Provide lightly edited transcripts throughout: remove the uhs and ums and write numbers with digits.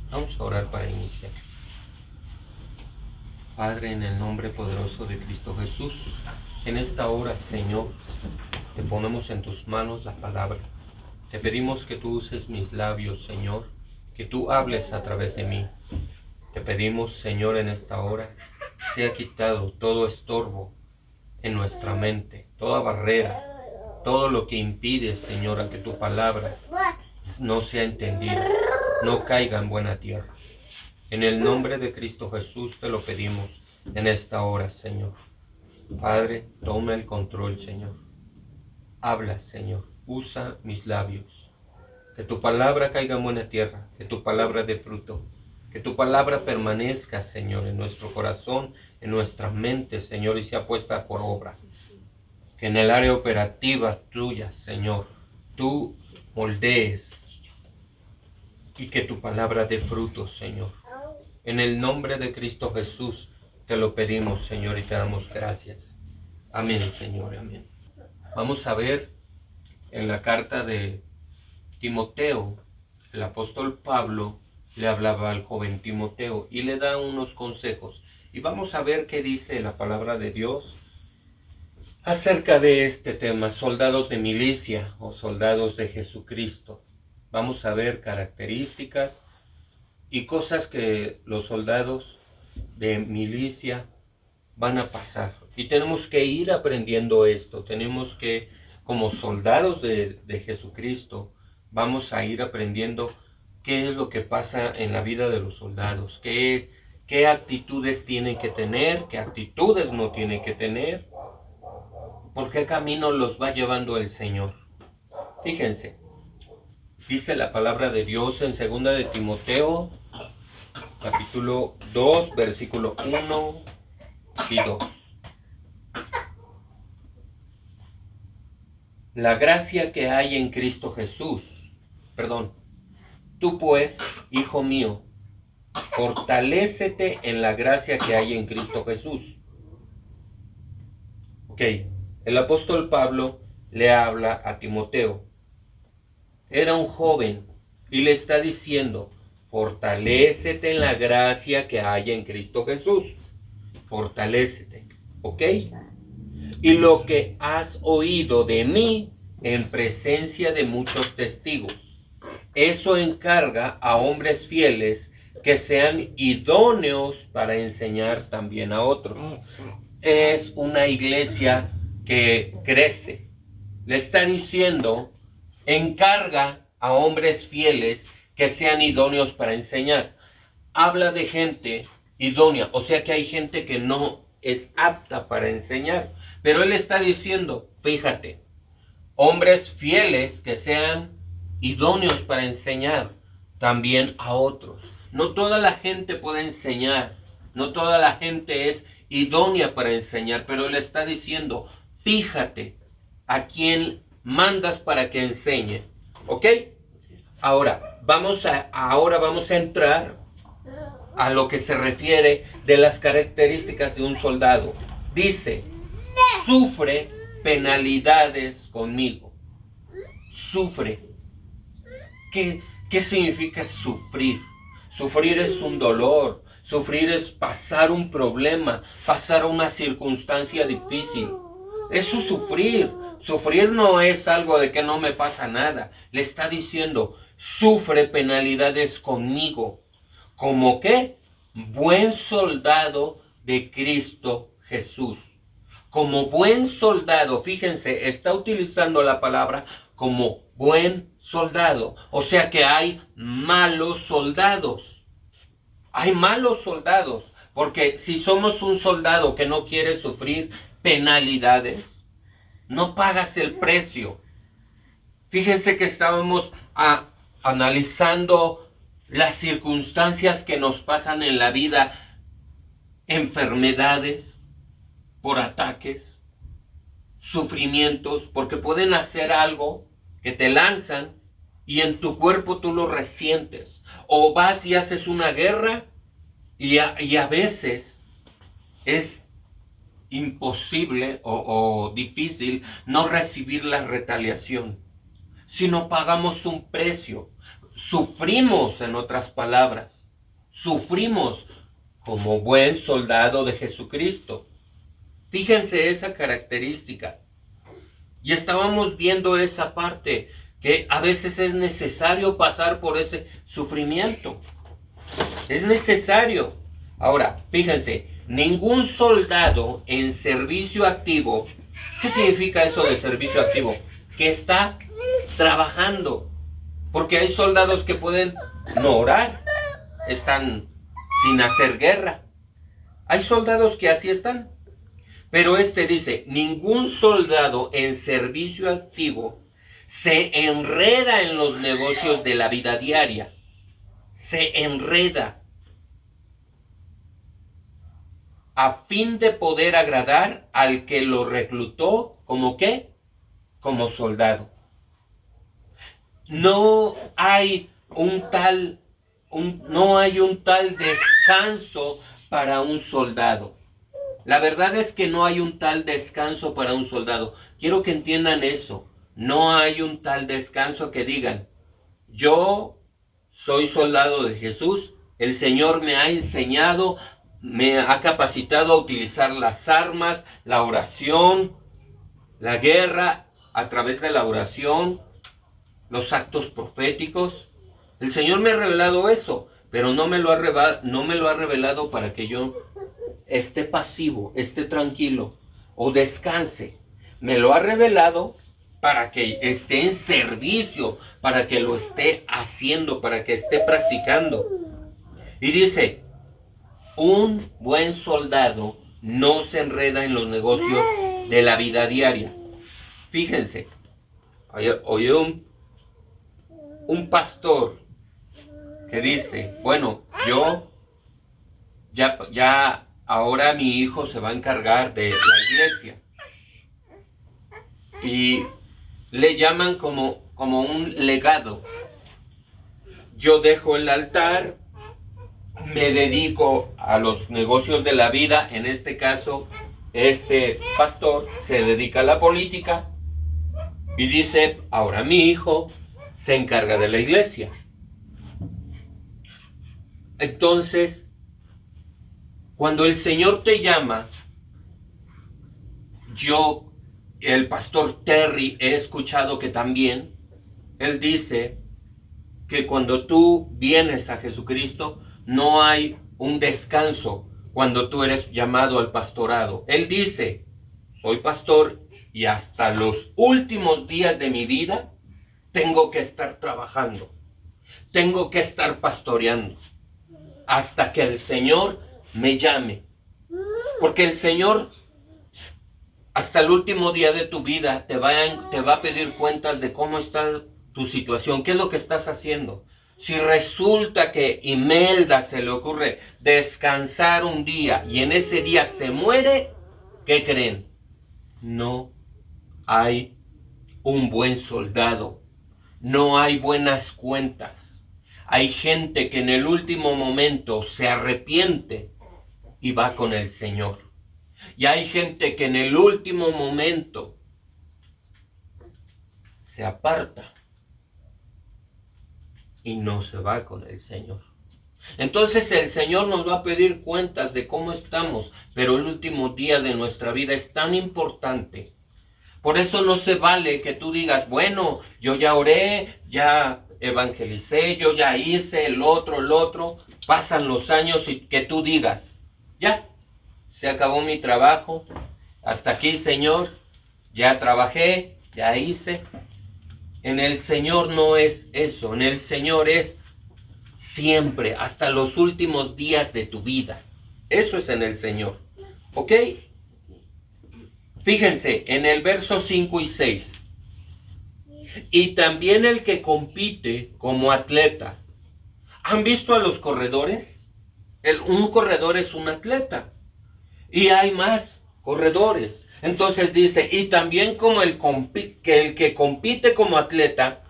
Vamos a orar para iniciar. Padre, en el nombre poderoso de Cristo Jesús, en esta hora, Señor, te ponemos en tus manos la palabra. Te pedimos que tú uses mis labios, Señor, que tú hables a través de mí. Te pedimos, Señor, en esta hora, sea quitado todo estorbo en nuestra mente, toda barrera, todo lo que impide, Señor, a que tu palabra no sea entendida, no caiga en buena tierra. En el nombre de Cristo Jesús te lo pedimos en esta hora, Señor. Padre, toma el control, Señor. Habla, Señor. Usa mis labios. Que tu palabra caiga en buena tierra, que tu palabra dé fruto, que tu palabra permanezca, Señor, en nuestro corazón, en nuestra mente, Señor, y sea puesta por obra. Que en el área operativa tuya, Señor, tú moldees y que tu palabra dé fruto, Señor. En el nombre de Cristo Jesús te lo pedimos, Señor, y te damos gracias. Amén, Señor, amén. Vamos a ver en la carta de Timoteo, el apóstol Pablo le hablaba al joven Timoteo y le da unos consejos. Y vamos a ver qué dice la palabra de Dios acerca de este tema, soldados de milicia o soldados de Jesucristo. Vamos a ver características y cosas que los soldados de milicia van a pasar. Y tenemos que ir aprendiendo esto. Tenemos que, como soldados de Jesucristo, vamos a ir aprendiendo qué es lo que pasa en la vida de los soldados, qué actitudes tienen que tener, qué actitudes no tienen que tener, por qué camino los va llevando el Señor. Fíjense, dice la palabra de Dios en 2 de Timoteo, capítulo 2, versículo 1 y 2. La gracia que hay en Cristo Jesús, tú pues, hijo mío, fortalécete en la gracia que hay en Cristo Jesús. Ok, el apóstol Pablo le habla a Timoteo. Era un joven y le está diciendo, fortalécete en la gracia que hay en Cristo Jesús. Fortalécete, ¿ok? Y lo que has oído de mí en presencia de muchos testigos, eso encarga a hombres fieles que sean idóneos para enseñar también a otros. Es una iglesia que crece. Le está diciendo, encarga a hombres fieles que sean idóneos para enseñar. Habla de gente idónea, o sea que hay gente que no es apta para enseñar. Pero él está diciendo, fíjate, hombres fieles que sean idóneos para enseñar también a otros. No toda la gente puede enseñar, no toda la gente es idónea para enseñar, pero él está diciendo, fíjate a quién mandas para que enseñe. ¿Ok? Ahora vamos a entrar a lo que se refiere de las características de un soldado. Dice, sufre penalidades conmigo. Sufre. ¿Qué significa sufrir? Sufrir es un dolor. Sufrir es pasar un problema, pasar una circunstancia difícil. Eso es sufrir. Sufrir no es algo de que no me pasa nada. Le está diciendo, sufre penalidades conmigo. ¿Cómo qué? Buen soldado de Cristo Jesús. Como buen soldado, fíjense, está utilizando la palabra como buen soldado. O sea que hay malos soldados. Hay malos soldados. Porque si somos un soldado que no quiere sufrir penalidades, no pagas el precio. Fíjense que estábamos analizando las circunstancias que nos pasan en la vida, enfermedades por ataques, sufrimientos, porque pueden hacer algo que te lanzan y en tu cuerpo tú lo resientes. O vas y haces una guerra y a veces es imposible o difícil no recibir la retaliación. Si no pagamos un precio, sufrimos, en otras palabras, sufrimos como buen soldado de Jesucristo. Fíjense esa característica. Y estábamos viendo esa parte, que a veces es necesario pasar por ese sufrimiento. Es necesario. Ahora, fíjense, ningún soldado en servicio activo, ¿qué significa eso de servicio activo? Que está trabajando. Porque hay soldados que pueden no orar, están sin hacer guerra. Hay soldados que así están. Pero dice, ningún soldado en servicio activo se enreda en los negocios de la vida diaria. Se enreda a fin de poder agradar al que lo reclutó, ¿como qué? Como soldado. No hay un tal descanso para un soldado. La verdad es que no hay un tal descanso para un soldado. Quiero que entiendan eso. No hay un tal descanso que digan, yo soy soldado de Jesús, el Señor me ha enseñado, me ha capacitado a utilizar las armas, la oración, la guerra a través de la oración, los actos proféticos. El Señor me ha revelado eso, pero no me lo ha revelado para que yo esté pasivo, esté tranquilo o descanse. Me lo ha revelado para que esté en servicio, para que lo esté haciendo, para que esté practicando. Y dice, un buen soldado no se enreda en los negocios de la vida diaria. Fíjense, oí un pastor que dice, bueno, yo ya ahora mi hijo se va a encargar de la iglesia. Y le llaman como un legado. Yo dejo el altar, me dedico a los negocios de la vida. En este caso, este pastor se dedica a la política y dice, ahora mi hijo se encarga de la iglesia. Entonces, cuando el Señor te llama, el pastor Terry, he escuchado que también, él dice que cuando tú vienes a Jesucristo, no hay un descanso cuando tú eres llamado al pastorado. Él dice, soy pastor y hasta los últimos días de mi vida tengo que estar trabajando, tengo que estar pastoreando, hasta que el Señor me llame. Porque el Señor, hasta el último día de tu vida, te va a pedir cuentas de cómo está tu situación, qué es lo que estás haciendo. Si resulta que Imelda se le ocurre descansar un día y en ese día se muere, ¿qué creen? No hay un buen soldado, no hay buenas cuentas. Hay gente que en el último momento se arrepiente y va con el Señor. Y hay gente que en el último momento se aparta y no se va con el Señor. Entonces el Señor nos va a pedir cuentas de cómo estamos, pero el último día de nuestra vida es tan importante. Por eso no se vale que tú digas, bueno, yo ya oré, ya evangelicé, yo ya hice el otro. Pasan los años y que tú digas, ya, se acabó mi trabajo, hasta aquí, Señor, ya trabajé, ya hice. En el Señor no es eso, en el Señor es siempre, hasta los últimos días de tu vida. Eso es en el Señor, ¿ok? Fíjense, en el verso 5 y 6. Y también el que compite como atleta. ¿Han visto a los corredores? Un corredor es un atleta. Y hay más corredores. Entonces dice, y también como el que compite como atleta,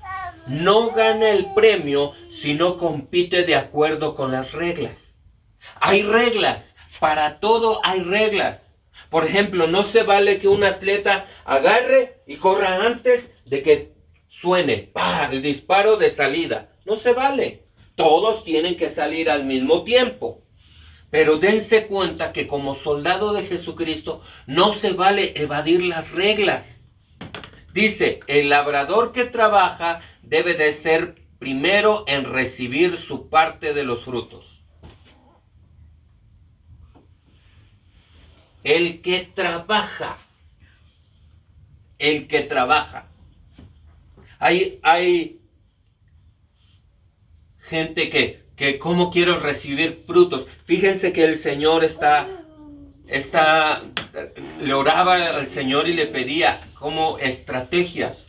no gana el premio si no compite de acuerdo con las reglas. Hay reglas. Para todo hay reglas. Por ejemplo, no se vale que un atleta agarre y corra antes de que suene el disparo de salida. No se vale. Todos tienen que salir al mismo tiempo. Pero dense cuenta que como soldado de Jesucristo no se vale evadir las reglas. Dice, el labrador que trabaja debe de ser primero en recibir su parte de los frutos. El que trabaja. El que trabaja. Hay gente que cómo quiero recibir frutos. Fíjense que el Señor le oraba al Señor y le pedía como estrategias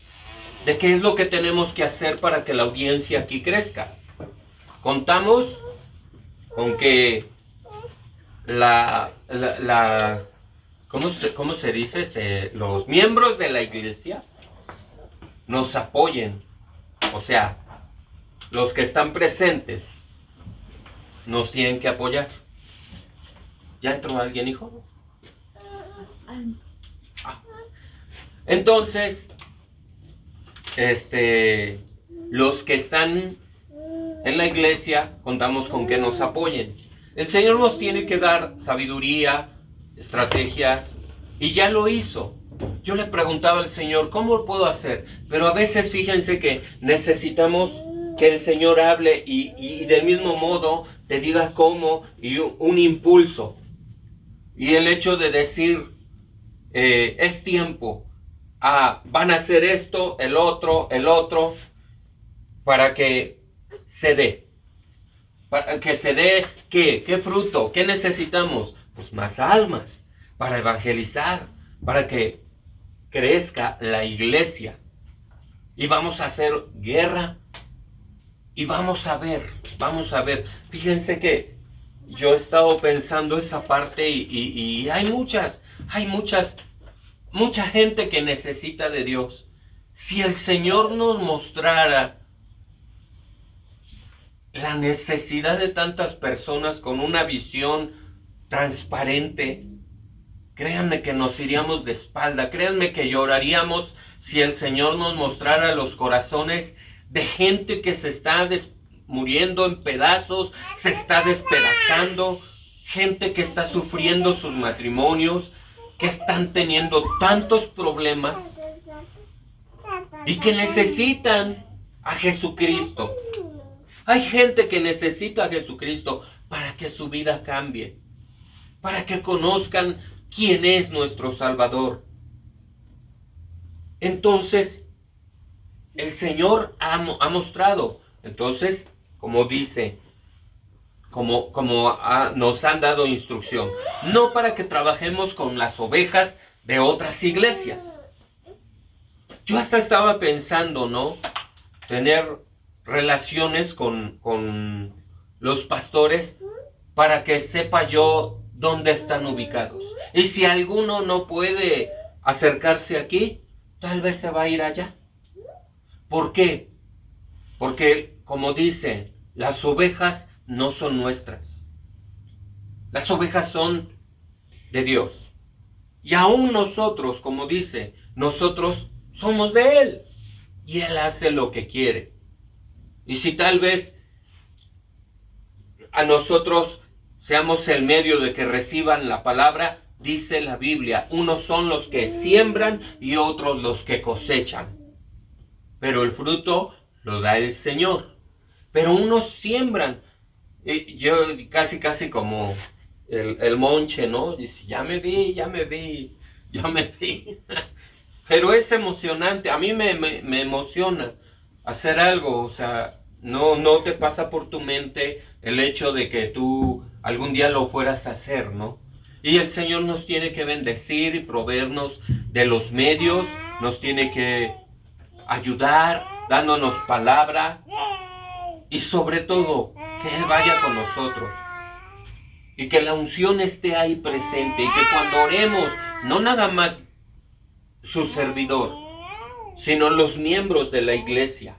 de qué es lo que tenemos que hacer para que la audiencia aquí crezca. Contamos con que ¿cómo se dice? Los miembros de la iglesia nos apoyen. O sea, los que están presentes nos tienen que apoyar. ¿Ya entró alguien, hijo? Entonces, los que están en la iglesia, contamos con que nos apoyen. El Señor nos tiene que dar sabiduría, estrategias, y ya lo hizo. Yo le preguntaba al Señor, ¿cómo lo puedo hacer? Pero a veces fíjense que necesitamos que el Señor hable y del mismo modo te diga cómo y un impulso. Y el hecho de decir, es tiempo, van a hacer esto, el otro, para que se dé. Para que se dé, ¿qué fruto? ¿Qué necesitamos? Pues más almas para evangelizar, para que crezca la iglesia. Y vamos a hacer guerra. Y vamos a ver. Fíjense que yo he estado pensando esa parte y hay mucha gente que necesita de Dios. Si el Señor nos mostrara la necesidad de tantas personas con una visión transparente, créanme que nos iríamos de espalda, créanme que lloraríamos si el Señor nos mostrara los corazones de gente que se está muriendo en pedazos, se está despedazando, gente que está sufriendo sus matrimonios, que están teniendo tantos problemas y que necesitan a Jesucristo. Hay gente que necesita a Jesucristo para que su vida cambie, para que conozcan quién es nuestro Salvador. Entonces, el Señor ha mostrado. Entonces, como dice, nos han dado instrucción, no para que trabajemos con las ovejas de otras iglesias. Yo hasta estaba pensando, ¿no? Tener relaciones con los pastores para que sepa yo dónde están ubicados. Y si alguno no puede acercarse aquí, tal vez se va a ir allá. ¿Por qué? Porque, como dice, las ovejas no son nuestras. Las ovejas son de Dios. Y aún nosotros, como dice, nosotros somos de Él. Y Él hace lo que quiere. Y si tal vez a nosotros seamos el medio de que reciban la palabra, dice la Biblia, unos son los que siembran y otros los que cosechan. Pero el fruto lo da el Señor. Pero unos siembran. Yo casi como el monche, ¿no? Dice, ya me vi. Pero es emocionante. A mí me emociona hacer algo. O sea, no te pasa por tu mente el hecho de que tú algún día lo fueras a hacer, ¿no? Y el Señor nos tiene que bendecir y proveernos de los medios. Nos tiene que ayudar, dándonos palabra. Y sobre todo, que Él vaya con nosotros. Y que la unción esté ahí presente. Y que cuando oremos, no nada más su servidor, sino los miembros de la iglesia.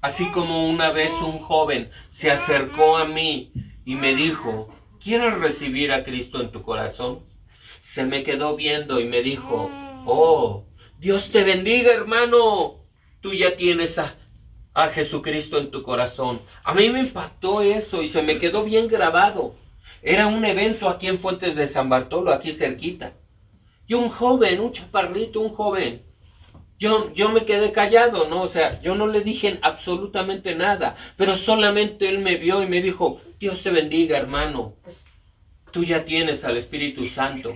Así como una vez un joven se acercó a mí y me dijo, ¿quieres recibir a Cristo en tu corazón? Se me quedó viendo y me dijo, oh, Dios te bendiga, hermano. Tú ya tienes a a Jesucristo en tu corazón. A mí me impactó eso y se me quedó bien grabado. Era un evento aquí en Fuentes de San Bartolo, aquí cerquita. Y un joven, un chaparrito, un joven. Yo me quedé callado, ¿no? O sea, yo no le dije absolutamente nada, pero solamente él me vio y me dijo, Dios te bendiga, hermano. Tú ya tienes al Espíritu Santo.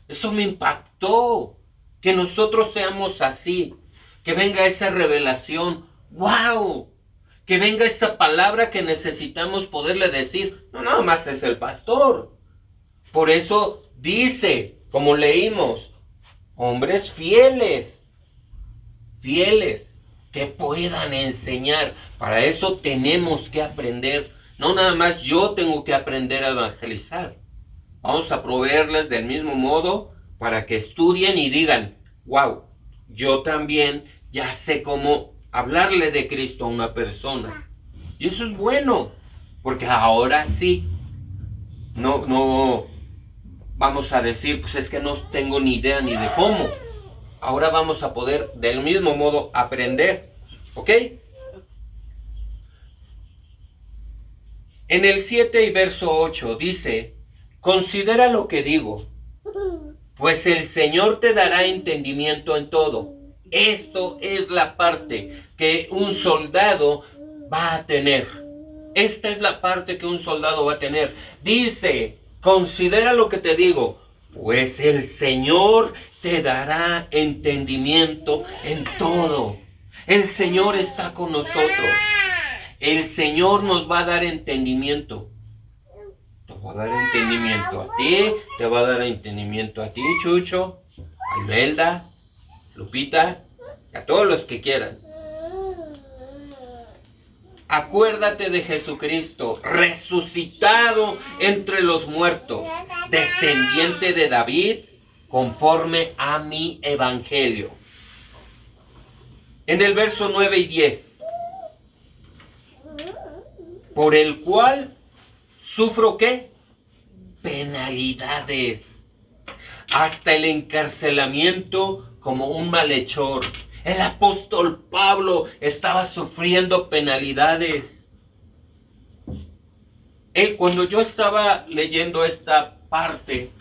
Eso me impactó. Que nosotros seamos así. Que venga esa revelación. ¡Wow! Que venga esta palabra que necesitamos poderle decir. No, nada más es el pastor. Por eso dice, como leímos, hombres fieles, que puedan enseñar. Para eso tenemos que aprender. No nada más yo tengo que aprender a evangelizar. Vamos a proveerles del mismo modo para que estudien y digan, wow, yo también ya sé cómo hablarle de Cristo a una persona. Y eso es bueno, porque ahora sí, no vamos a decir, pues es que no tengo ni idea ni de cómo. Ahora vamos a poder del mismo modo aprender, ¿ok? En el 7 y verso 8 dice, considera lo que digo, pues el Señor te dará entendimiento en todo. Esto es la parte que un soldado va a tener. Esta es la parte que un soldado va a tener. Dice, considera lo que te digo, pues el Señor te dará entendimiento en todo. El Señor está con nosotros. El Señor nos va a dar entendimiento. Te va a dar entendimiento a ti, te va a dar entendimiento a ti, Chucho, a Imelda, Lupita, a todos los que quieran. Acuérdate de Jesucristo, resucitado entre los muertos, descendiente de David, conforme a mi evangelio. En el verso 9 y 10, por el cual sufro ¿qué? Penalidades, hasta el encarcelamiento como un malhechor. El apóstol Pablo estaba sufriendo penalidades. Cuando yo estaba leyendo esta parte,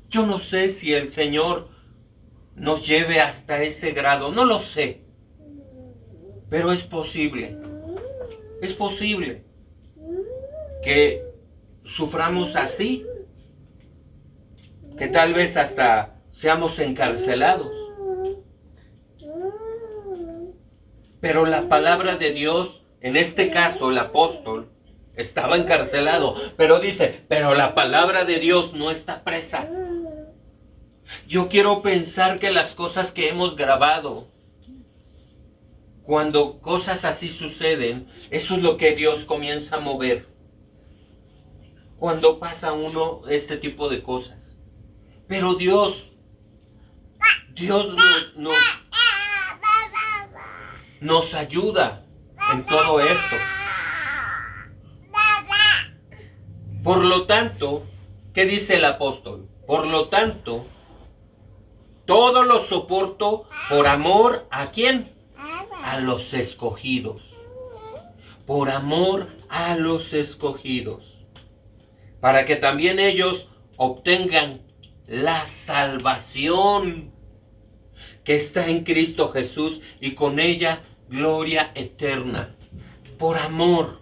yo no sé si el Señor nos lleve hasta ese grado, no lo sé, pero es posible que suframos así, que tal vez hasta seamos encarcelados. Pero la palabra de Dios, en este caso el apóstol, estaba encarcelado, pero dice, pero la palabra de Dios no está presa. Yo quiero pensar que las cosas que hemos grabado, cuando cosas así suceden, eso es lo que Dios comienza a mover. Cuando pasa uno este tipo de cosas. Pero Dios nos ayuda en todo esto. Por lo tanto, ¿qué dice el apóstol? Por lo tanto, todo lo soporto por amor ¿a quién? A los escogidos. Por amor a los escogidos. Para que también ellos obtengan la salvación que está en Cristo Jesús y con ella gloria eterna. Por amor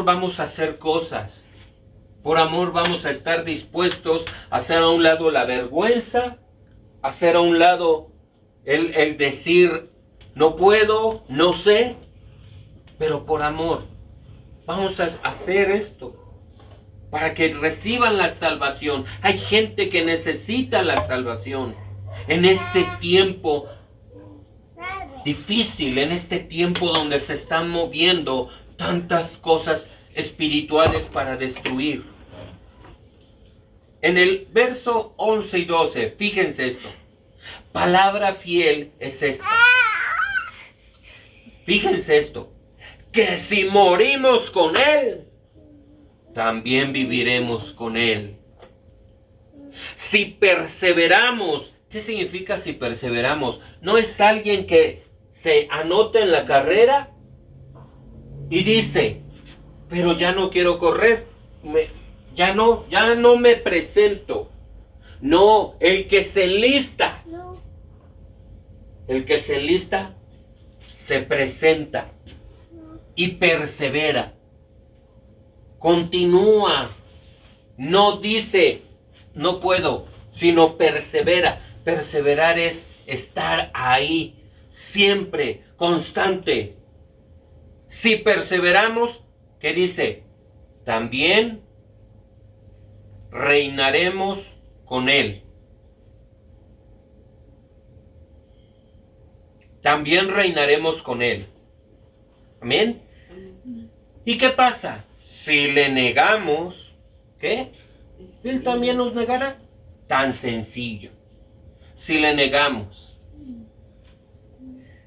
vamos a hacer cosas. Por amor vamos a estar dispuestos a hacer a un lado la vergüenza, a hacer a un lado el decir no puedo, no sé, pero por amor vamos a hacer esto para que reciban la salvación. Hay gente que necesita la salvación en este tiempo difícil, en este tiempo donde se están moviendo tantas cosas espirituales para destruir. En el verso 11 y 12, fíjense esto. Palabra fiel es esta. Fíjense esto. Que si morimos con Él, también viviremos con Él. Si perseveramos, ¿qué significa si perseveramos? No es alguien que se anota en la carrera y dice, pero ya no quiero correr, ya no me presento. No, el que se enlista se presenta y persevera, continúa, no dice no puedo, sino persevera. Perseverar es estar ahí, siempre, constante. Si perseveramos, ¿qué dice? También reinaremos con Él. También reinaremos con Él. Amén. ¿Y qué pasa? Si le negamos, ¿qué? Él también nos negará. Tan sencillo. Si le negamos.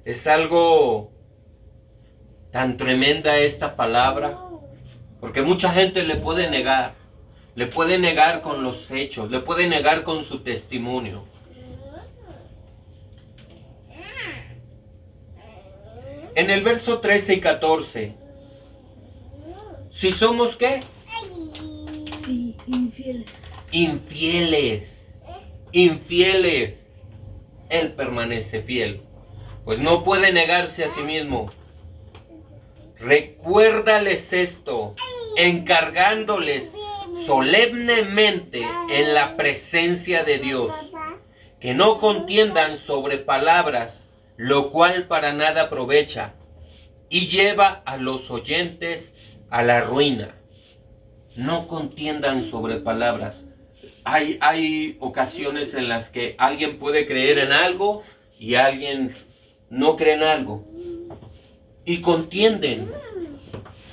Es algo tan tremenda esta palabra, porque mucha gente le puede negar. Le puede negar con los hechos, le puede negar con su testimonio. En el verso 13 y 14, si somos ¿qué? Infieles, Él permanece fiel, pues no puede negarse a sí mismo. Recuérdales esto, encargándoles solemnemente en la presencia de Dios, que no contiendan sobre palabras, lo cual para nada aprovecha y lleva a los oyentes a la ruina. No contiendan sobre palabras. Hay ocasiones en las que alguien puede creer en algo y alguien no cree en algo. Y contienden,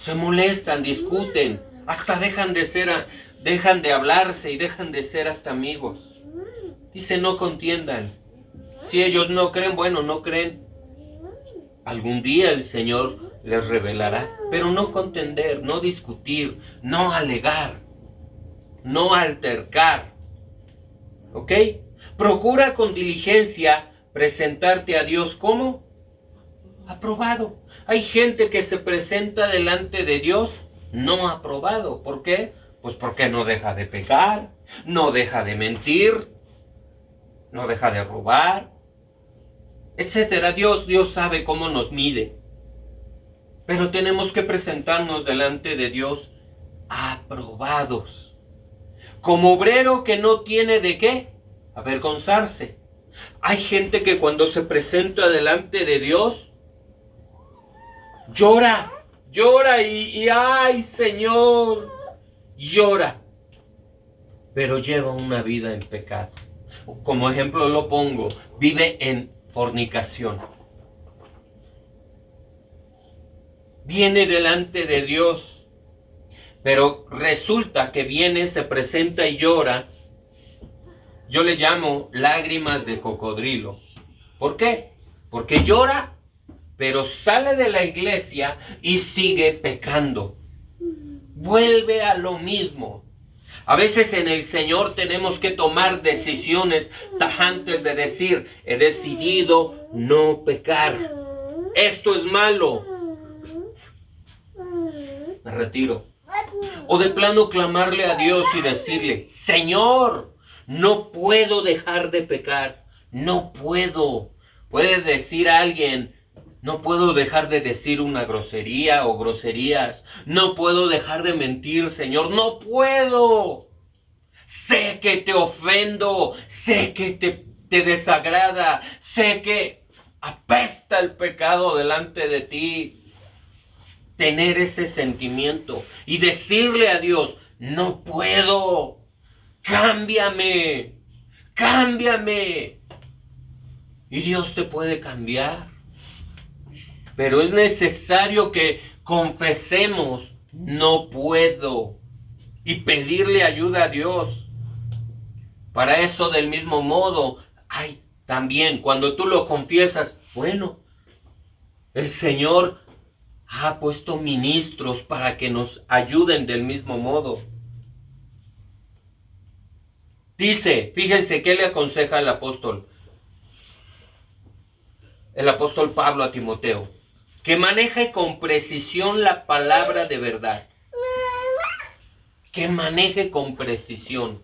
se molestan, discuten, hasta dejan de hablarse y dejan de ser hasta amigos. Dice, no contiendan. Si ellos no creen, bueno, no creen. Algún día el Señor les revelará, pero no contender, no discutir, no alegar, no altercar. ¿Ok? Procura con diligencia presentarte a Dios como aprobado. Hay gente que se presenta delante de Dios no aprobado. ¿Por qué? Pues porque no deja de pecar, no deja de mentir, no deja de robar, etcétera. Dios sabe cómo nos mide. Pero tenemos que presentarnos delante de Dios aprobados. Como obrero que no tiene de qué avergonzarse. Hay gente que cuando se presenta delante de Dios, llora y ¡ay, Señor! Llora, pero lleva una vida en pecado. Como ejemplo lo pongo, vive en fornicación. Viene delante de Dios, pero resulta que viene, se presenta y llora. Yo le llamo lágrimas de cocodrilo. ¿Por qué? Porque llora, pero sale de la iglesia y sigue pecando. Vuelve a lo mismo. A veces en el Señor tenemos que tomar decisiones tajantes de decir, he decidido no pecar. Esto es malo. Me retiro. O de plano clamarle a Dios y decirle, Señor, no puedo dejar de pecar. No puedo. Puede decir a alguien, no puedo dejar de decir una grosería o groserías. No puedo dejar de mentir, Señor. No puedo. Sé que te ofendo. Sé que te desagrada. Sé que apesta el pecado delante de ti. Tener ese sentimiento y decirle a Dios, no puedo. Cámbiame. Cámbiame. Y Dios te puede cambiar. Pero es necesario que confesemos, no puedo, y pedirle ayuda a Dios. Para eso, del mismo modo, también cuando tú lo confiesas, bueno, el Señor ha puesto ministros para que nos ayuden del mismo modo. Dice, fíjense qué le aconseja el apóstol. el apóstol Pablo a Timoteo, que maneje con precisión la palabra de verdad. Que maneje con precisión.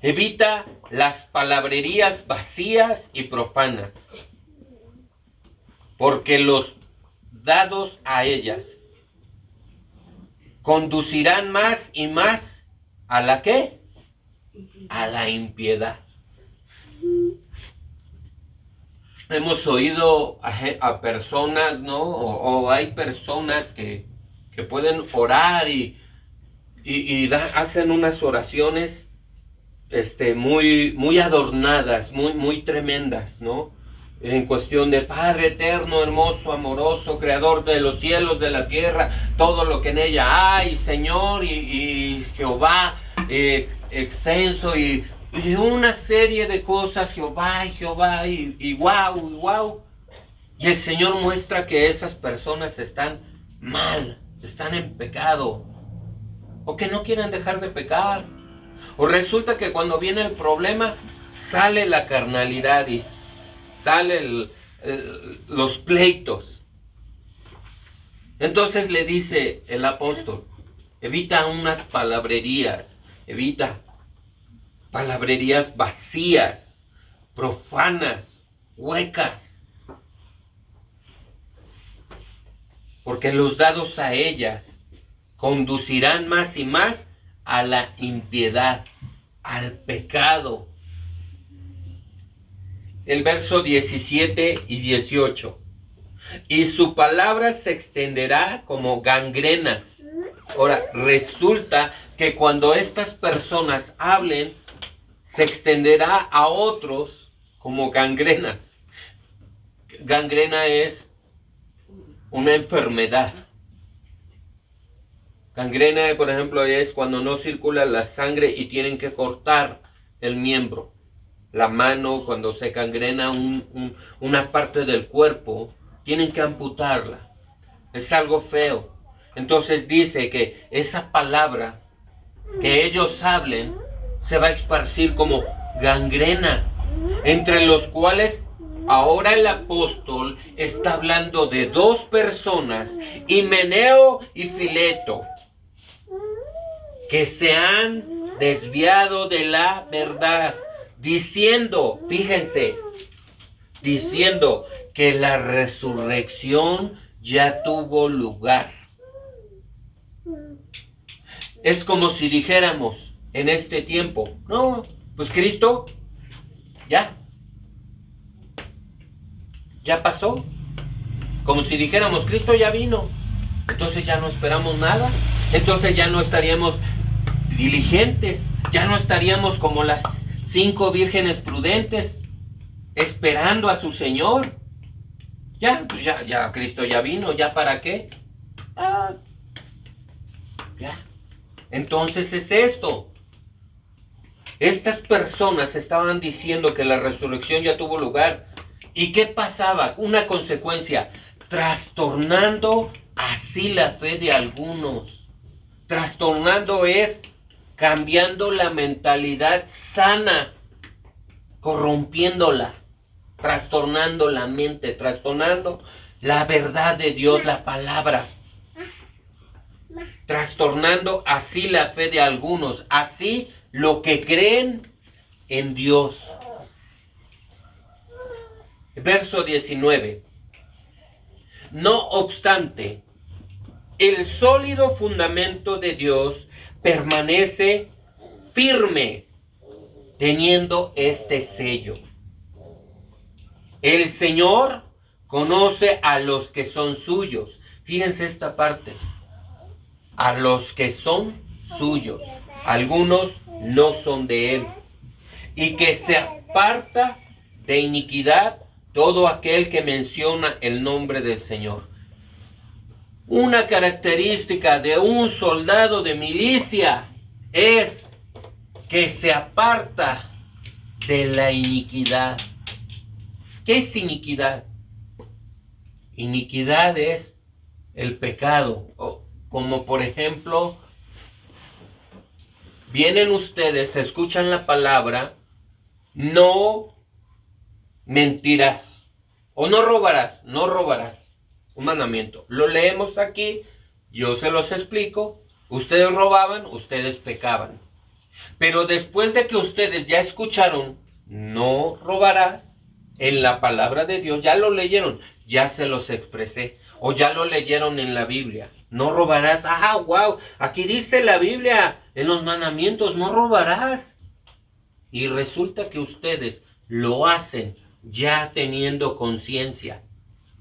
Evita las palabrerías vacías y profanas, porque los dados a ellas conducirán más y más a la ¿qué? A la impiedad. Hemos oído a personas, ¿no? O hay personas que pueden orar y hacen unas oraciones muy adornadas, muy tremendas, ¿no? En cuestión de Padre eterno, hermoso, amoroso, creador de los cielos, de la tierra, todo lo que en ella hay, Señor, y Jehová, extenso, y una serie de cosas, Jehová, y wow. Y el Señor muestra que esas personas están mal, están en pecado, o que no quieren dejar de pecar. O resulta que cuando viene el problema, sale la carnalidad y salen los pleitos. Entonces le dice el apóstol, evita unas palabrerías, evita palabrerías vacías, profanas, huecas. Porque los dados a ellas conducirán más y más a la impiedad, al pecado. El verso 17 y 18. Y su palabra se extenderá como gangrena. Ahora, resulta que cuando estas personas hablen, se extenderá a otros como gangrena. Gangrena es una enfermedad. Gangrena, por ejemplo, es cuando no circula la sangre y tienen que cortar el miembro. La mano, cuando se gangrena una parte del cuerpo, tienen que amputarla. Es algo feo. Entonces dice que esa palabra que ellos hablen se va a esparcir como gangrena, entre los cuales ahora el apóstol está hablando de dos personas, Himeneo y Fileto, que se han desviado de la verdad, diciendo, fíjense, diciendo que la resurrección ya tuvo lugar. Es como si dijéramos en este tiempo, no, pues Cristo ya pasó. Como si dijéramos, Cristo ya vino. Entonces ya no esperamos nada. Entonces ya no estaríamos diligentes. Ya no estaríamos como las 5 vírgenes prudentes esperando a su Señor. Ya, pues ya Cristo ya vino. ¿Ya para qué? Ya. Entonces es esto. Estas personas estaban diciendo que la resurrección ya tuvo lugar. ¿Y qué pasaba? Una consecuencia, trastornando así la fe de algunos. Trastornando es cambiando la mentalidad sana, corrompiéndola, trastornando la mente, trastornando la verdad de Dios, la palabra. Trastornando así la fe de algunos, así lo que creen en Dios. Verso 19. No obstante, el sólido fundamento de Dios permanece firme, teniendo este sello. El Señor conoce a los que son suyos. Fíjense esta parte. A los que son suyos. Algunos no son de Él. Y que se aparta de iniquidad todo aquel que menciona el nombre del Señor. Una característica de un soldado de milicia es que se aparta de la iniquidad. ¿Qué es iniquidad? Iniquidad es el pecado. Como por ejemplo, vienen ustedes, escuchan la palabra, no mentirás. O no robarás, no robarás. Un mandamiento. Lo leemos aquí, yo se los explico. Ustedes robaban, ustedes pecaban. Pero después de que ustedes ya escucharon, no robarás, en la palabra de Dios, ya lo leyeron, ya se los expresé, o ya lo leyeron en la Biblia. No robarás. Ah, wow, aquí dice la Biblia, en los mandamientos, no robarás. Y resulta que ustedes lo hacen ya teniendo conciencia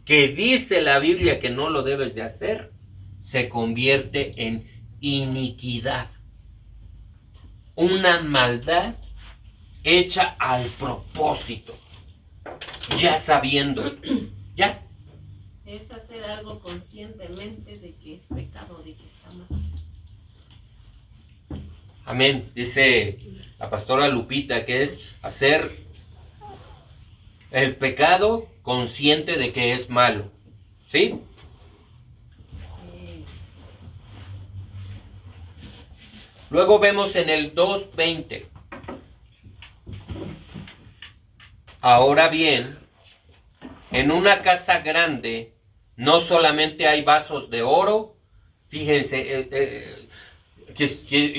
que dice la Biblia que no lo debes de hacer, se convierte en iniquidad. Una maldad hecha al propósito, ya sabiendo, ya. Es hacer algo conscientemente de que es pecado, de que está mal. Amén. Dice la pastora Lupita que es hacer el pecado consciente de que es malo. ¿Sí? Luego vemos en el 2:20. Ahora bien, en una casa grande no solamente hay vasos de oro. Fíjense,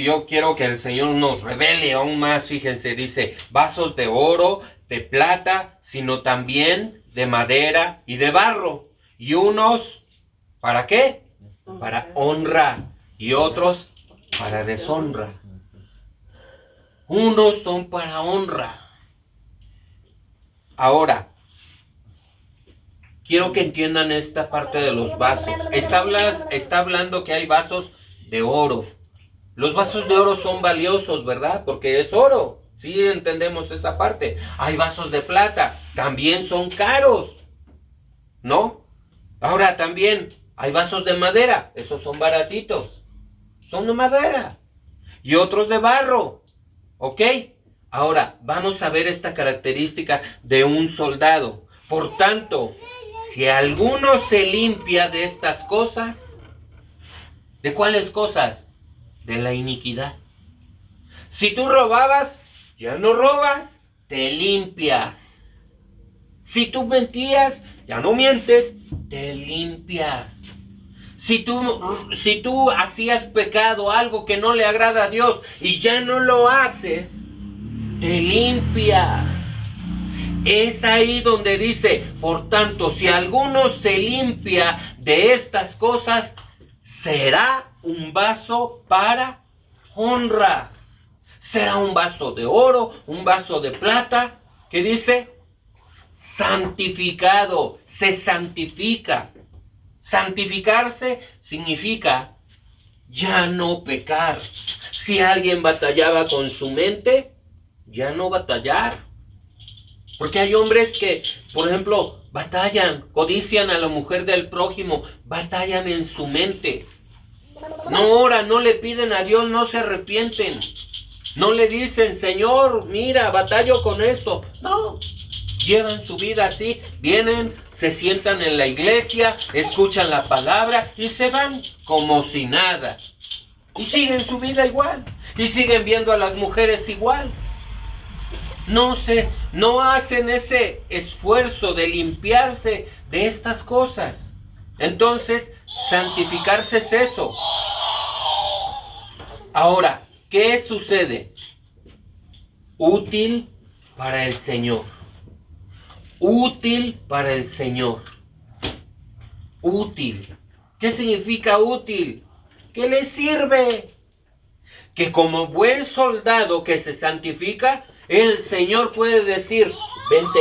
yo quiero que el Señor nos revele aún más. Fíjense, dice vasos de oro, de plata, sino también de madera y de barro. Y unos, ¿para qué? Para honra, y otros para deshonra. Unos son para honra. Ahora, quiero que entiendan esta parte de los vasos. Está hablando que hay vasos de oro. Los vasos de oro son valiosos, ¿verdad? Porque es oro. Sí, entendemos esa parte. Hay vasos de plata. También son caros, ¿no? Ahora también hay vasos de madera. Esos son baratitos. Son de madera. Y otros de barro. ¿Ok? Ahora, vamos a ver esta característica de un soldado. Por tanto, si alguno se limpia de estas cosas, ¿de cuáles cosas? De la iniquidad. Si tú robabas, ya no robas, te limpias. Si tú mentías, ya no mientes, te limpias. Si tú hacías pecado, algo que no le agrada a Dios, y ya no lo haces, te limpias. Es ahí donde dice, por tanto, si alguno se limpia de estas cosas, será un vaso para honra. Será un vaso de oro, un vaso de plata, que dice, santificado, se santifica. Santificarse significa ya no pecar. Si alguien batallaba con su mente, ya no batallar. Porque hay hombres que, por ejemplo, batallan, codician a la mujer del prójimo, batallan en su mente. No oran, no le piden a Dios, no se arrepienten. No le dicen, Señor, mira, batallo con esto. No, llevan su vida así, vienen, se sientan en la iglesia, escuchan la palabra y se van como si nada. Y siguen su vida igual. Y siguen viendo a las mujeres igual. No hacen ese esfuerzo de limpiarse de estas cosas. Entonces, santificarse es eso. Ahora, ¿qué sucede? Útil para el Señor. Útil para el Señor. Útil. ¿Qué significa útil? Que le sirve. Que como buen soldado que se santifica, el Señor puede decir, vente,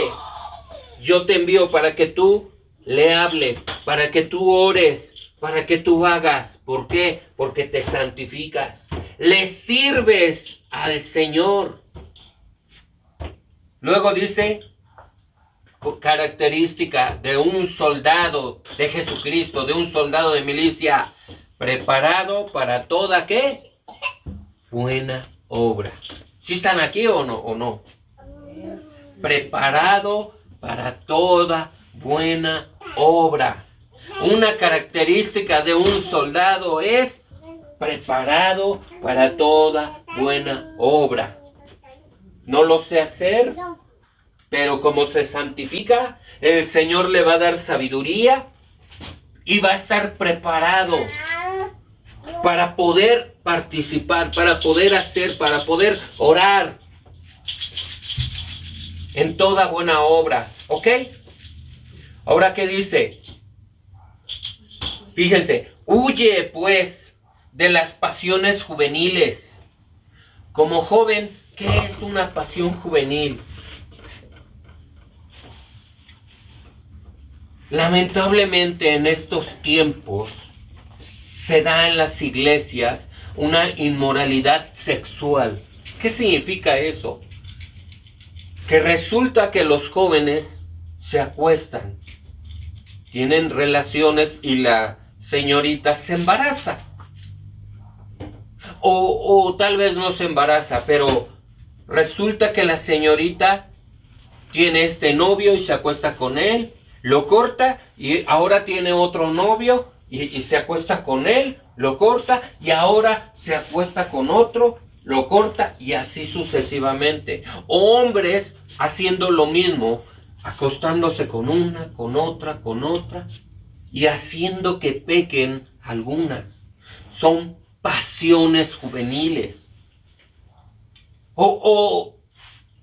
yo te envío para que tú le hables, para que tú ores, para que tú hagas. ¿Por qué? Porque te santificas. Le sirves al Señor. Luego dice, característica de un soldado de Jesucristo, de un soldado de milicia, preparado para toda, ¿qué? Buena obra. ¿Sí están aquí o no? Preparado para toda buena obra. Una característica de un soldado es preparado para toda buena obra. No lo sé hacer, pero como se santifica, el Señor le va a dar sabiduría y va a estar preparado para poder participar, para poder hacer, para poder orar en toda buena obra. ¿Ok? Ahora, ¿qué dice? Fíjense, huye pues de las pasiones juveniles. Como joven, ¿qué es una pasión juvenil? Lamentablemente en estos tiempos se da en las iglesias una inmoralidad sexual. ¿Qué significa eso? Que resulta que los jóvenes se acuestan, tienen relaciones y la señorita se embaraza. O tal vez no se embaraza, pero resulta que la señorita tiene este novio y se acuesta con él, lo corta y ahora tiene otro novio y se acuesta con él, lo corta y ahora se acuesta con otro, lo corta y así sucesivamente. Hombres haciendo lo mismo, acostándose con una, con otra y haciendo que pequen algunas. Son pasiones juveniles. O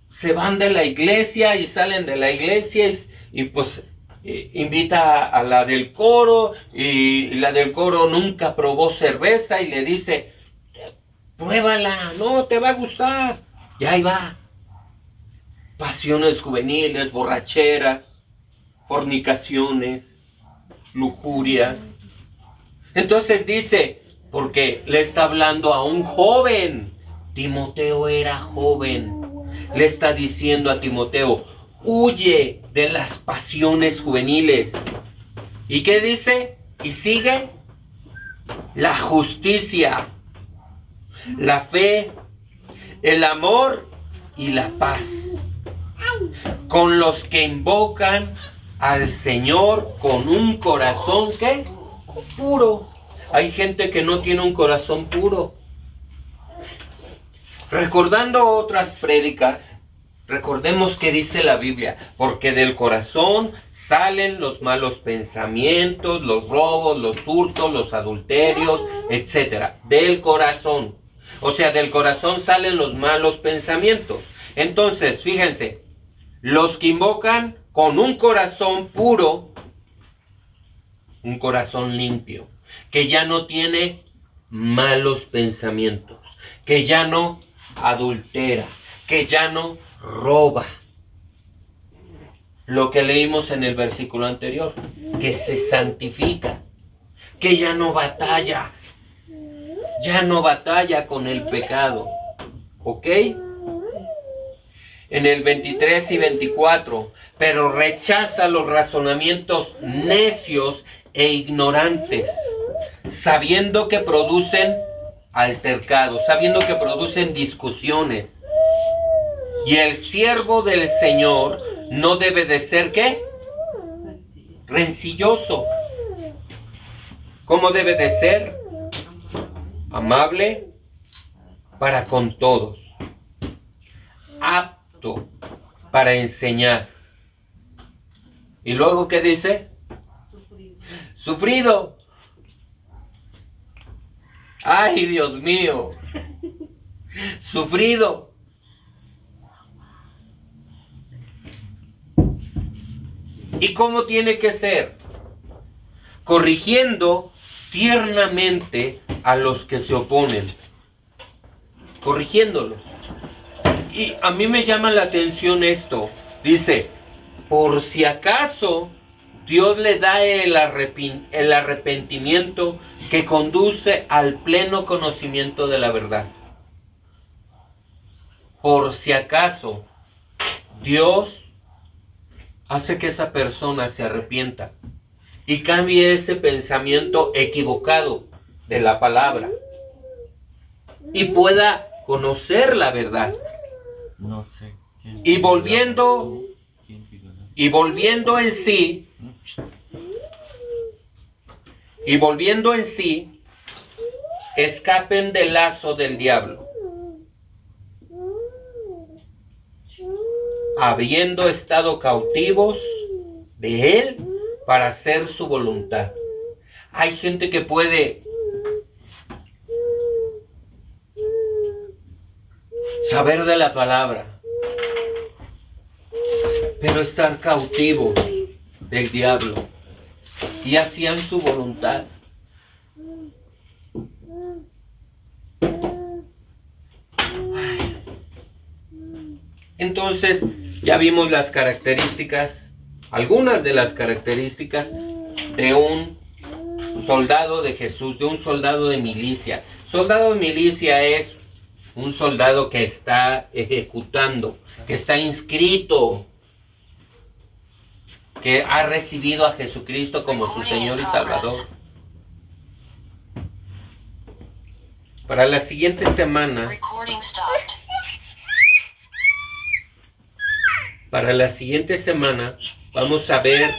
se van de la iglesia y salen de la iglesia y pues invita a la del coro y la del coro nunca probó cerveza y le dice, pruébala, no, te va a gustar. Y ahí va. Pasiones juveniles, borracheras, fornicaciones, lujurias. Entonces dice, porque le está hablando a un joven. Timoteo era joven. Le está diciendo a Timoteo, huye de las pasiones juveniles. ¿Y qué dice? Y sigue la justicia, la fe, el amor y la paz, con los que invocan al Señor con un corazón ¿qué? Puro. Hay gente que no tiene un corazón puro. Recordando otras prédicas, recordemos que dice la Biblia, porque del corazón salen los malos pensamientos, los robos, los hurtos, los adulterios, etc. Del corazón. O sea, del corazón salen los malos pensamientos. Entonces, fíjense, los que invocan con un corazón puro, un corazón limpio, que ya no tiene malos pensamientos, que ya no adultera, que ya no roba. Lo que leímos en el versículo anterior, que se santifica, que ya no batalla con el pecado. ¿Ok? En el 23 y 24, pero rechaza los razonamientos necios e ignorantes, sabiendo que producen altercados, sabiendo que producen discusiones. Y el siervo del Señor no debe de ser ¿qué? Rencilloso. ¿Cómo debe de ser? Amable para con todos, apto para enseñar. ¿Y luego qué dice? Sufrido. Ay, Dios mío. Sufrido. ¿Y cómo tiene que ser? Corrigiendo tiernamente a los que se oponen. Corrigiéndolos. Y a mí me llama la atención esto. Dice, por si acaso Dios le da el arrepentimiento que conduce al pleno conocimiento de la verdad. Por si acaso Dios hace que esa persona se arrepienta y cambie ese pensamiento equivocado de la palabra y pueda conocer la verdad. No sé. Y volviendo en sí, escapen del lazo del diablo. habiendo estado cautivos de Él para hacer su voluntad. Hay gente que puede saber de la palabra, pero estar cautivos del diablo y hacían su voluntad. Entonces, ya vimos las características, algunas de las características de un soldado de Jesús, de un soldado de milicia. Soldado de milicia es un soldado que está ejecutando, que está inscrito, que ha recibido a Jesucristo como su Señor y Salvador. Para la siguiente semana, vamos a ver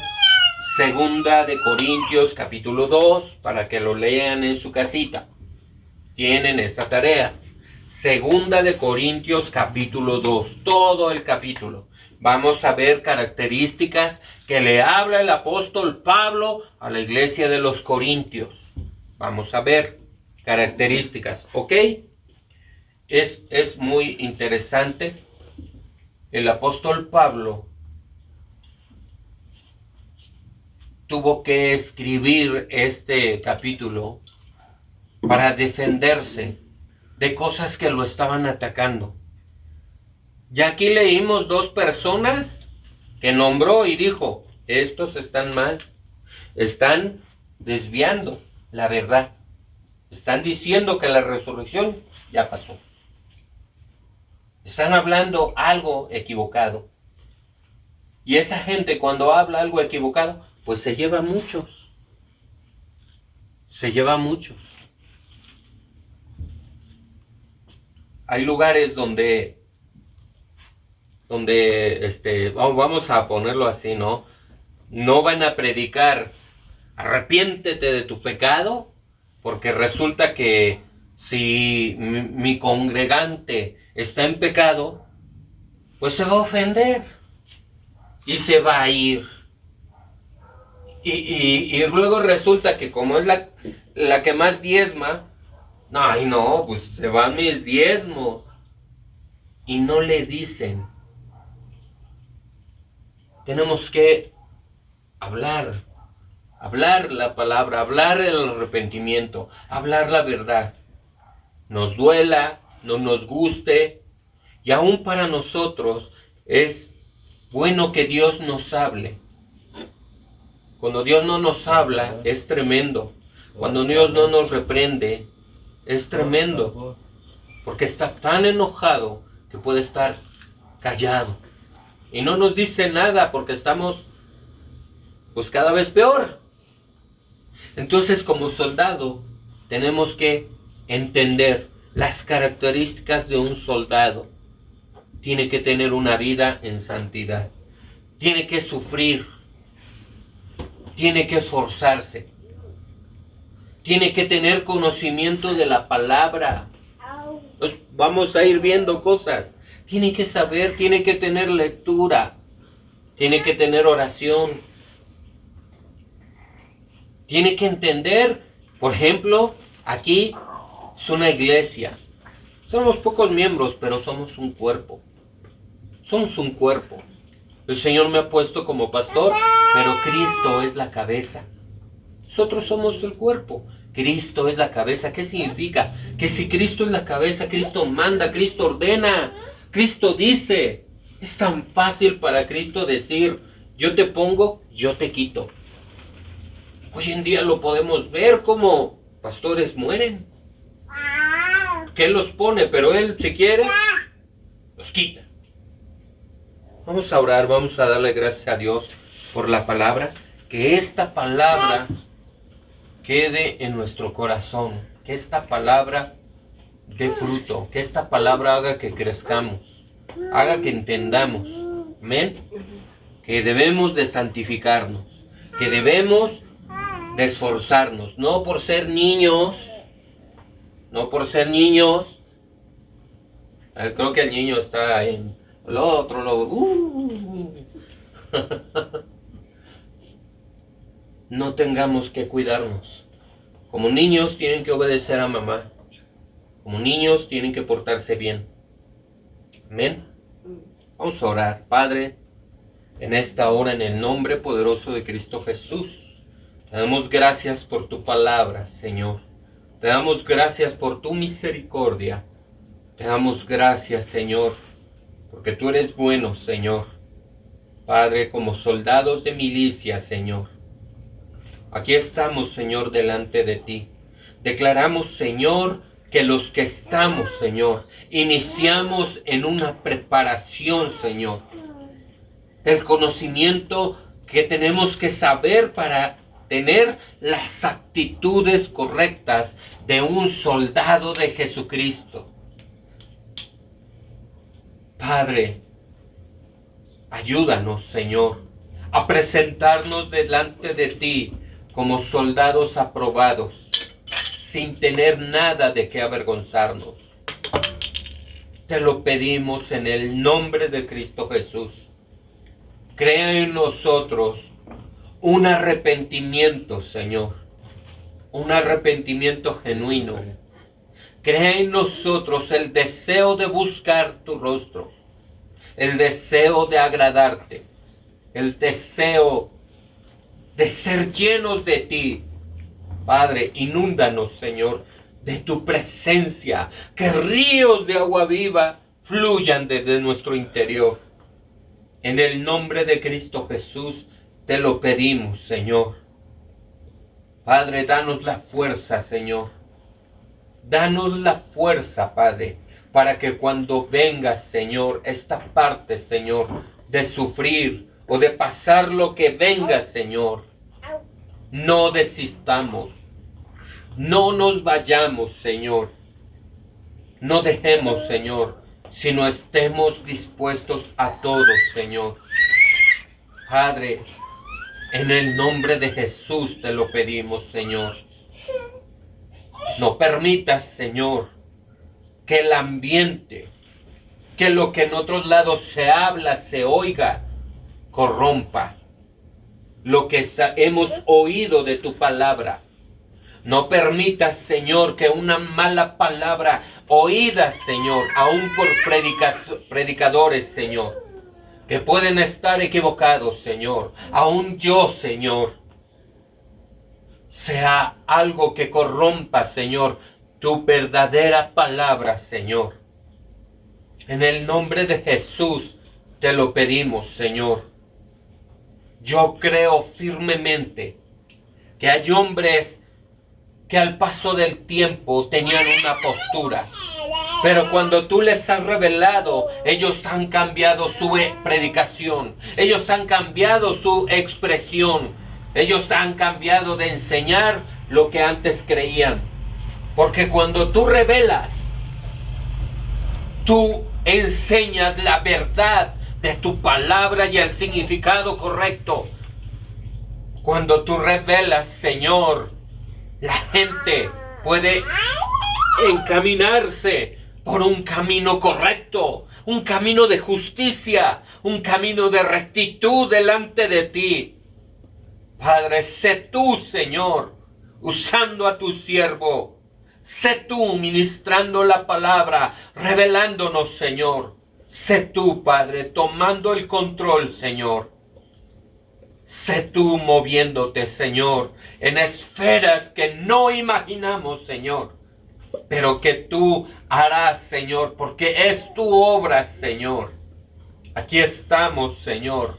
Segunda de Corintios capítulo 2, para que lo lean en su casita. Tienen esa tarea. Segunda de Corintios capítulo 2, todo el capítulo. Vamos a ver características que le habla el apóstol Pablo a la iglesia de los Corintios. Vamos a ver características, ¿ok? Es muy interesante. El apóstol Pablo tuvo que escribir este capítulo para defenderse de cosas que lo estaban atacando. Ya aquí leímos dos personas que nombró y dijo, estos están mal, están desviando la verdad, están diciendo que la resurrección ya pasó, están hablando algo equivocado. Y esa gente cuando habla algo equivocado, pues se lleva muchos. Hay lugares donde vamos a ponerlo así, ¿no? No van a predicar, arrepiéntete de tu pecado, porque resulta que si mi congregante está en pecado, pues se va a ofender y se va a ir. Y luego resulta que como es la que más diezma, ay no, pues se van mis diezmos. Y no le dicen. Tenemos que hablar la palabra, hablar el arrepentimiento, hablar la verdad. Nos duela, no nos guste, y aún para nosotros es bueno que Dios nos hable. Cuando Dios no nos habla, es tremendo. Cuando Dios no nos reprende, es tremendo. Porque está tan enojado que puede estar callado. Y no nos dice nada porque estamos pues cada vez peor. Entonces, como soldado, tenemos que entender las características de un soldado. Tiene que tener una vida en santidad. Tiene que sufrir. Tiene que esforzarse. Tiene que tener conocimiento de la palabra. Pues vamos a ir viendo cosas. Tiene que saber, tiene que tener lectura. Tiene que tener oración. Tiene que entender, por ejemplo, aquí es una iglesia. Somos pocos miembros, pero somos un cuerpo. Somos un cuerpo. El Señor me ha puesto como pastor, pero Cristo es la cabeza. Nosotros somos el cuerpo. Cristo es la cabeza. ¿Qué significa? Que si Cristo es la cabeza, Cristo manda, Cristo ordena, Cristo dice. Es tan fácil para Cristo decir, yo te pongo, yo te quito. Hoy en día lo podemos ver como pastores mueren. Que Él los pone, pero Él, si quiere, los quita. Vamos a orar, vamos a darle gracias a Dios por la palabra. Que esta palabra quede en nuestro corazón. Que esta palabra dé fruto. Que esta palabra haga que crezcamos. Haga que entendamos. Amén. Que debemos de santificarnos. Que debemos de esforzarnos. No por ser niños. No por ser niños. Creo que el niño está en el otro No tengamos que cuidarnos. Como niños tienen que obedecer a mamá. Como niños tienen que portarse bien. Amén. Vamos a orar. Padre, en esta hora, en el nombre poderoso de Cristo Jesús, te damos gracias por tu palabra, Señor. Te damos gracias por tu misericordia. Te damos gracias, Señor, porque tú eres bueno, Señor. Padre, como soldados de milicia, Señor. Aquí estamos, Señor, delante de ti. Declaramos, Señor, que los que estamos, Señor, iniciamos en una preparación, Señor. El conocimiento que tenemos que saber para tener las actitudes correctas de un soldado de Jesucristo. Padre, ayúdanos, Señor, a presentarnos delante de ti como soldados aprobados, sin tener nada de qué avergonzarnos. Te lo pedimos en el nombre de Cristo Jesús. Crea en nosotros un arrepentimiento, Señor, un arrepentimiento genuino. Crea en nosotros el deseo de buscar tu rostro, el deseo de agradarte, el deseo de ser llenos de ti. Padre, inúndanos, Señor, de tu presencia, que ríos de agua viva fluyan desde nuestro interior. En el nombre de Cristo Jesús te lo pedimos, Señor. Padre, danos la fuerza, Señor. Danos la fuerza, Padre, para que cuando venga, Señor, esta parte, Señor, de sufrir o de pasar lo que venga, Señor, no desistamos. No nos vayamos, Señor. No dejemos, Señor, sino estemos dispuestos a todo, Señor. Padre, en el nombre de Jesús te lo pedimos, Señor. No permitas, Señor, que el ambiente, que lo que en otros lados se habla, se oiga, corrompa lo que hemos oído de tu palabra. No permitas, Señor, que una mala palabra oída, Señor, aún por predicadores, Señor, que pueden estar equivocados, Señor, aún yo, Señor, sea algo que corrompa, Señor, tu verdadera palabra, Señor. En el nombre de Jesús te lo pedimos, Señor. Yo creo firmemente que hay hombres que al paso del tiempo tenían una postura, pero cuando tú les has revelado, ellos han cambiado su predicación, ellos han cambiado su expresión, ellos han cambiado de enseñar lo que antes creían. Porque cuando tú revelas, tú enseñas la verdad de tu palabra y el significado correcto. Cuando tú revelas, Señor, la gente puede encaminarse por un camino correcto, un camino de justicia, un camino de rectitud delante de ti. Padre, sé tú, Señor, usando a tu siervo. Sé tú ministrando la palabra, revelándonos, Señor. Sé tú, Padre, tomando el control, Señor. Sé tú moviéndote, Señor, en esferas que no imaginamos, Señor, pero que tú harás, Señor, porque es tu obra, Señor. Aquí estamos, Señor.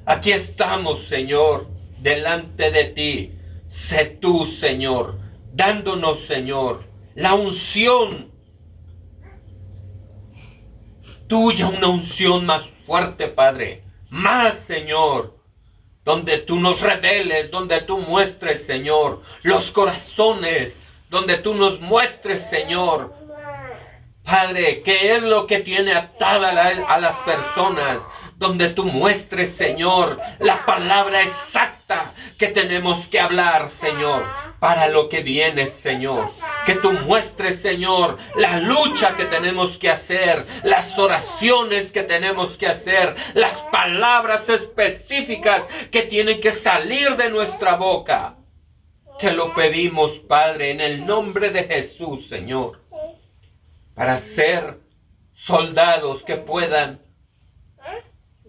Aquí estamos, Señor, delante de ti. Sé tú, Señor, dándonos, Señor, la unción tuya, una unción más fuerte, Padre. Más, Señor, donde tú nos reveles, donde tú muestres, Señor, los corazones, donde tú nos muestres, Señor, Padre, qué es lo que tiene atada a las personas, donde tú muestres, Señor, la palabra exacta que tenemos que hablar, Señor, para lo que viene, Señor. Que tú muestres, Señor, la lucha que tenemos que hacer, las oraciones que tenemos que hacer, las palabras específicas que tienen que salir de nuestra boca. Te lo pedimos, Padre, en el nombre de Jesús, Señor, para ser soldados que puedan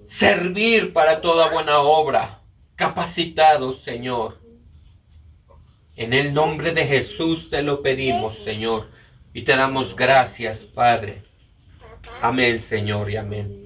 servir para toda buena obra, capacitados, Señor. En el nombre de Jesús te lo pedimos, Señor, y te damos gracias, Padre. Amén, Señor, y amén.